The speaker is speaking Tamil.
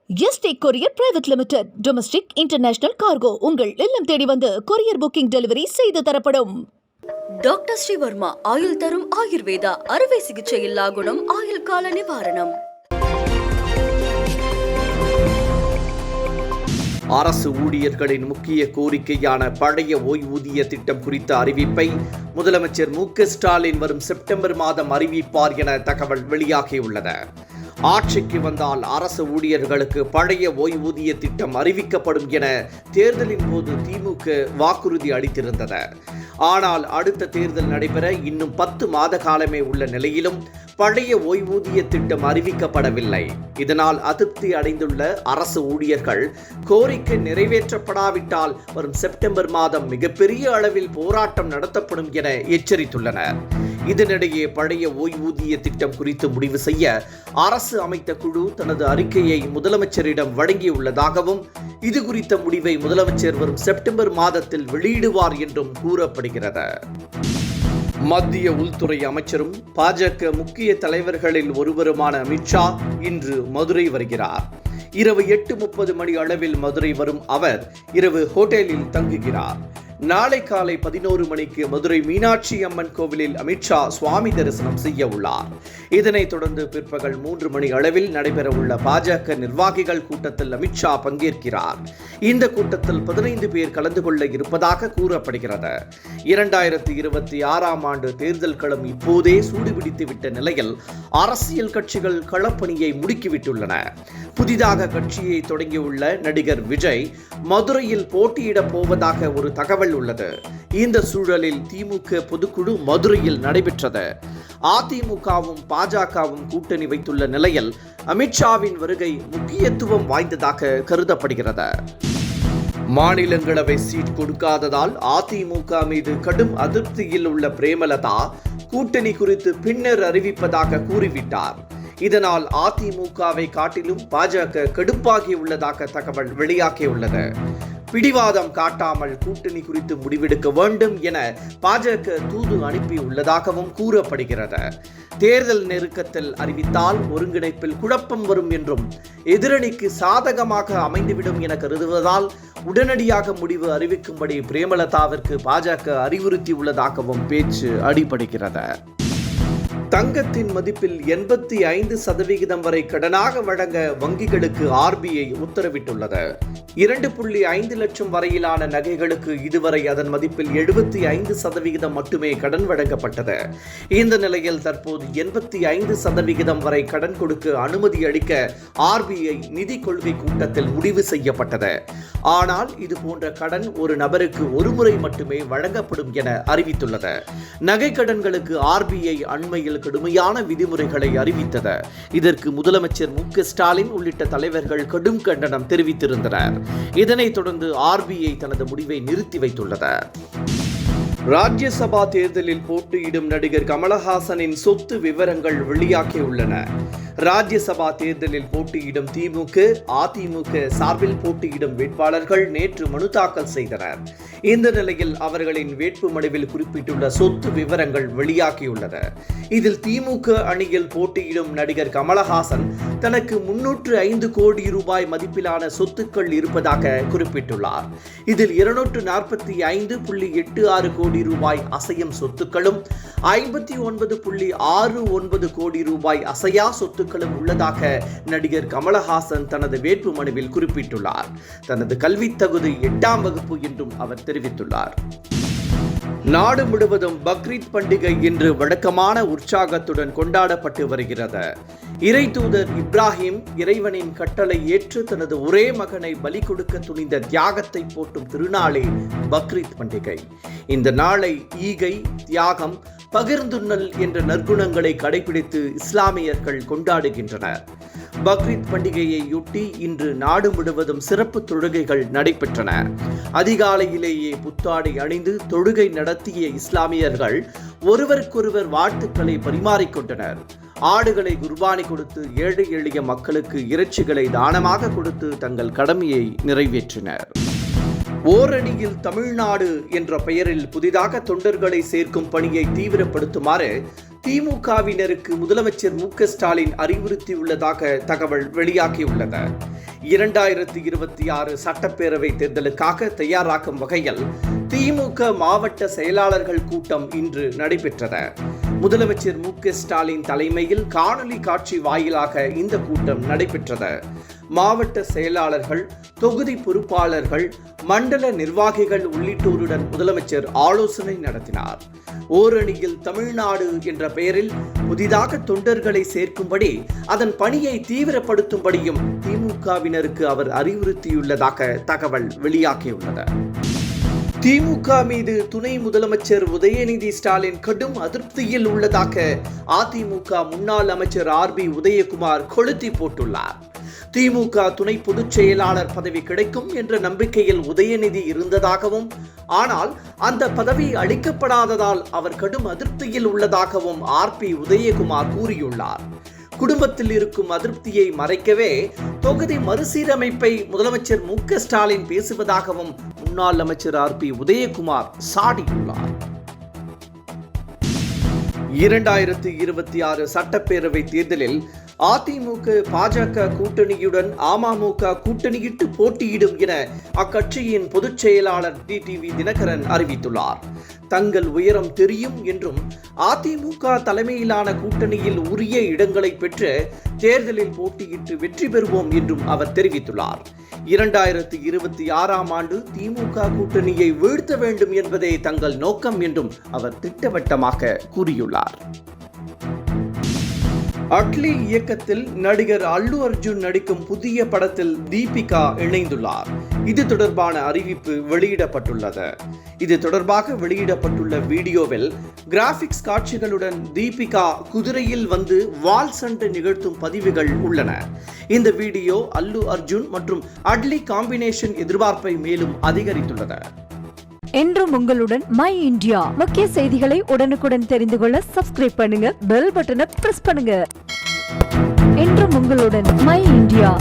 Yesterday courier private limited. Domestic international cargo உங்கள் இல்லம் தேடி வந்து கொரியர் புக்கிங் டெலிவரி செய்து தரப்படும். டாக்டர் ஸ்ரீவர்மா ஆயுள் தரும் ஆயுர்வேதா அறுவை சிகிச்சை இல்லா குணம் ஆயுள் கால நிவாரணம். அரசு ஊழியர்களின் முக்கிய கோரிக்கையான பழைய ஓய்வூதிய திட்டம் குறித்த அறிவிப்பை முதலமைச்சர் மு.க.ஸ்டாலின் வரும் செப்டம்பர் மாதம் அறிவிப்பார் என தகவல் வெளியாகியுள்ளது. ஆட்சிக்கு வந்தால் அரசு ஊழியர்களுக்கு பழைய ஓய்வூதிய திட்டம் அறிவிக்கப்படும் என தேர்தலின் போது திமுக வாக்குறுதி அளித்திருந்தது. ஆனால் அடுத்த தேர்தல் நடைபெற இன்னும் 10 மாத காலமே உள்ள நிலையிலும் பழைய ஓய்வூதிய திட்டம் அறிவிக்கப்படவில்லை. இதனால் அதிருப்தி அடைந்துள்ள அரசு ஊழியர்கள் கோரிக்கை நிறைவேற்றப்படாவிட்டால் வரும் செப்டம்பர் மாதம் மிகப்பெரிய அளவில் போராட்டம் நடத்தப்படும் என எச்சரித்துள்ளனர். இதனிடையே பழைய ஓய்வூதிய திட்டம் குறித்து முடிவு செய்ய அரசு அமைத்த குழு தனது அறிக்கையை முதலமைச்சரிடம் வழங்கியுள்ளதாகவும் இது குறித்த முடிவை முதலமைச்சர் வரும் செப்டம்பர் மாதத்தில் வெளியிடுவார் என்றும் கூறப்படுகிறது. மத்திய உள்துறை அமைச்சரும் பாஜக முக்கிய தலைவர்களில் ஒருவருமான அமித்ஷா இன்று மதுரை வருகிறார். இரவு 8:30 மணி அளவில் மதுரை வரும் அவர் இரவு ஹோட்டலில் தங்குகிறார். நாளை காலை 11 மணிக்கு மதுரை மீனாட்சி அம்மன் கோவிலில் அமித்ஷா சுவாமி தரிசனம் செய்ய உள்ளார். இதனைத் தொடர்ந்து பிற்பகல் 3 மணி அளவில் நடைபெறவுள்ள பாஜக நிர்வாகிகள் கூட்டத்தில் அமித்ஷா பங்கேற்கிறார். இந்த கூட்டத்தில் 15 பேர் கலந்து கொள்ள இருப்பதாக கூறப்படுகிறது. 2026ஆம் ஆண்டு தேர்தல் களம் இப்போதே சூடுபிடித்துவிட்ட நிலையில் அரசியல் கட்சிகள் களப்பணியை முடுக்கிவிட்டுள்ளன. புதிதாக கட்சியை தொடங்கியுள்ள நடிகர் விஜய் மதுரையில் போட்டியிடப் போவதாக ஒரு தகவல் உள்ளது. இந்த சூழலில் திமுக பொதுக்குழு மதுரையில் நடைபெற்றது. அதிமுகவும் பாஜகவும் கூட்டணி வைத்துள்ள நிலையில் அமித்ஷாவின் வருகை முக்கியத்துவம் வாய்ந்ததாக கருதப்படுகிறது. மாநிலங்களவை சீட் கொடுக்காததால் அதிமுக மீது கடும் அதிருப்தியில் உள்ள பிரேமலதா கூட்டணி குறித்து பின்னர் அறிவிப்பதாக கூறிவிட்டார். இதனால் அதிமுகவை காட்டிலும் பாஜக கடுப்பாகி உள்ளதாக தகவல் வெளியாகியுள்ளது. பிடிவாதம் காட்டாமல் கூட்டணி குறித்து முடிவெடுக்க வேண்டும் என பாஜக தூது அனுப்பியுள்ளதாகவும் கூறப்படுகிறது. தேர்தல் நெருக்கத்தில் அறிவித்தால் ஒருங்கிணைப்பில் குழப்பம் வரும் என்றும் எதிரணிக்கு சாதகமாக அமைந்துவிடும் என கருதுவதால் உடனடியாக முடிவு அறிவிக்கும்படி பிரேமலதாவிற்கு பாஜக அறிவுறுத்தியுள்ளதாகவும் பேச்சு அடிபடுகிறது. தங்கத்தின் மதிப்பில் 85% வரை கடனாக வழங்க வங்கிகளுக்கு RBI உத்தரவிட்டுள்ளது. 2.5 லட்சம் வரையிலான நகைகளுக்கு இதுவரை அதன் மதிப்பில் 75% மட்டுமே கடன் வழங்கப்பட்டது. இந்த நிலையில் தற்போது 85% வரை கடன் கொடுக்க அனுமதி அளிக்க RBI நிதி கொள்கை கூட்டத்தில் முடிவு செய்யப்பட்டது. ஆனால் இதுபோன்ற கடன் ஒரு நபருக்கு ஒரு முறை மட்டுமே வழங்கப்படும் என அறிவித்துள்ளது. நகை கடன்களுக்கு RBI அண்மையில் கடுமையான விதிமுறைகளை அறிவித்தது. இதற்கு முதலமைச்சர் மு.க.ஸ்டாலின் உள்ளிட்ட தலைவர்கள் கடும் கண்டனம் தெரிவித்திருந்தனர். இதனைத் தொடர்ந்து RBI தனது முடிவை நிறுத்தி வைத்துள்ளது. ராஜ்யசபா தேர்தலில் போட்டியிடும் நடிகர் கமலஹாசனின் சொத்து விவரங்கள் வெளியாகியுள்ளன. ராஜ்யசபா தேர்தலில் போட்டியிடும் திமுக, அதிமுக சார்பில் போட்டியிடும் வேட்பாளர்கள் நேற்று மனு தாக்கல் செய்தனர். இந்த நிலையில் அவர்களின் வேட்பு மனுவில் குறிப்பிட்டுள்ள சொத்து விவரங்கள் வெளியாகியுள்ளது. இதில் திமுக அணியில் போட்டியிடும் நடிகர் கமலஹாசன் தனக்கு 305 கோடி ரூபாய் மதிப்பிலான சொத்துக்கள் இருப்பதாக குறிப்பிட்டுள்ளார். இதில் 245.86 கோடி ரூபாய் அசையும் சொத்துக்களும் 59.69 கோடி ரூபாய் அசையா சொத்துக்களும் உள்ளதாக நடிகர் கமலஹாசன் தனது வேட்பு மனுவில் குறிப்பிட்டுள்ளார். தனது கல்வி தகுதி 8ஆம் வகுப்பு என்றும் அவர் தெரிவித்துள்ளார். நாடு முழுவதும் பக்ரீத் பண்டிகை இன்று வழக்கமான உற்சாகத்துடன் கொண்டாடப்பட்டு வருகிறது. இறை தூதர் இப்ராஹிம் இறைவனின் கட்டளை ஏற்று தனது ஒரே மகனை பலி கொடுக்க துணிந்த தியாகத்தை போற்றும் திருநாளே பக்ரீத் பண்டிகை. இந்த நாளை ஈகை, தியாகம், பகிர்ந்துண்ணல் என்ற நற்குணங்களை கடைபிடித்து இஸ்லாமியர்கள் கொண்டாடுகின்றனர். பக்ரீத் பண்டிகையையொட்டி இன்று நாடு முழுவதும் சிறப்பு தொழுகைகள் நடைபெற்றன. அதிகாலையிலேயே புத்தாடை அணிந்து தொழுகை நடத்திய இஸ்லாமியர்கள் ஒருவருக்கொருவர் வாழ்த்துக்களை பரிமாறிக்கொண்டனர். ஆடுகளை குர்பானி கொடுத்து ஏழை எளிய மக்களுக்கு இறைச்சிகளை தானமாக கொடுத்து தங்கள் கடமையை நிறைவேற்றினர். ஓரணியில் தமிழ்நாடு என்ற பெயரில் புதிதாக தொண்டர்களை சேர்க்கும் பணியை தீவிரப்படுத்துமாறு திமுகவினருக்கு முதலமைச்சர் மு.க.ஸ்டாலின் அறிவுறுத்தியுள்ளதாக தகவல் வெளியாகியுள்ளது. 2026 சட்டப்பேரவை தேர்தலுக்காக தயாராகும் வகையில் திமுக மாவட்ட செயலாளர்கள் கூட்டம் இன்று நடைபெற்றது. முதலமைச்சர் மு.க.ஸ்டாலின் தலைமையில் காணொலி காட்சி வாயிலாக இந்த கூட்டம் நடைபெற்றது. மாவட்ட செயலாளர்கள், தொகுதி பொறுப்பாளர்கள், மண்டல நிர்வாகிகள் உள்ளிட்டோருடன் முதலமைச்சர் ஆலோசனை நடத்தினார். ஓரணியில் தமிழ்நாடு என்ற பெயரில் புதிதாக தொண்டர்களை சேர்க்கும்படி அதன் பணியை தீவிரப்படுத்தும்படியும் திமுகவினருக்கு அவர் அறிவுறுத்தியுள்ளதாக தகவல் வெளியாகியுள்ளது. திமுக மீது துணை முதலமைச்சர் உதயநிதி ஸ்டாலின் கடும் அதிருப்தியில் உள்ளதாக அதிமுக முன்னாள் அமைச்சர் ஆர்.பி. உதயகுமார் கொளுத்தி போட்டுள்ளார். திமுக துணை பொதுச் செயலாளர் பதவி கிடைக்கும் என்ற நம்பிக்கையில் உதயநிதி இருந்ததாகவும், ஆனால் அந்த பதவி அளிக்கப்படாததால் அவர் கடும் அதிருப்தியில் உள்ளதாகவும் ஆர்.பி. உதயகுமார் கூறியுள்ளார். குடும்பத்தில் இருக்கும் அதிருப்தியை மறைக்கவே தொகுதி மறுசீரமைப்பை முதலமைச்சர் மு.க.ஸ்டாலின் பேசுவதாகவும் முன்னாள் அமைச்சர் ஆர்.பி. உதயகுமார் சாடியுள்ளார். 2026 சட்டப்பேரவை தேர்தலில் அதிமுக பாஜக கூட்டணியுடன் அமமுக கூட்டணியிட்டு போட்டியிடும் என அக்கட்சியின் பொதுச் செயலாளர் டிடிவி தினகரன் அறிவித்துள்ளார். தங்கள் உயரம் தெரியும் என்றும் அதிமுக தலைமையிலான கூட்டணியில் உரிய இடங்களை பெற்று தேர்தலில் போட்டியிட்டு வெற்றி பெறுவோம் என்றும் அவர் தெரிவித்துள்ளார். 2026 ஆண்டு திமுக கூட்டணியை வீழ்த்த வேண்டும் என்பதே தங்கள் நோக்கம் என்றும் அவர் திட்டவட்டமாக கூறியுள்ளார். அட்லி இயக்கத்தில் நடிகர் அல்லு அர்ஜுன் நடிக்கும் புதிய படத்தில் தீபிகா இணைந்துள்ளார். இது தொடர்பான அறிவிப்பு வெளியிடப்பட்டுள்ளது. இது தொடர்பாக வெளியிடப்பட்டுள்ள வீடியோவில் கிராபிக்ஸ் காட்சிகளுடன் தீபிகா குதிரையில் வந்து வால் சண்டை நிகழ்த்தும் பதிவுகள் உள்ளன. இந்த வீடியோ அல்லு அர்ஜுன் மற்றும் அட்லி காம்பினேஷன் எதிர்பார்ப்பை மேலும் அதிகரித்துள்ளது. என்றும் உங்களுடன் மை இந்தியா. முக்கிய செய்திகளை உடனுக்குடன் தெரிந்து கொள்ள சப்ஸ்கிரைப் பண்ணுங்க, பெல் பட்டனை பிரஸ் பண்ணுங்க. என்றும் உங்களுடன் மை இந்தியா.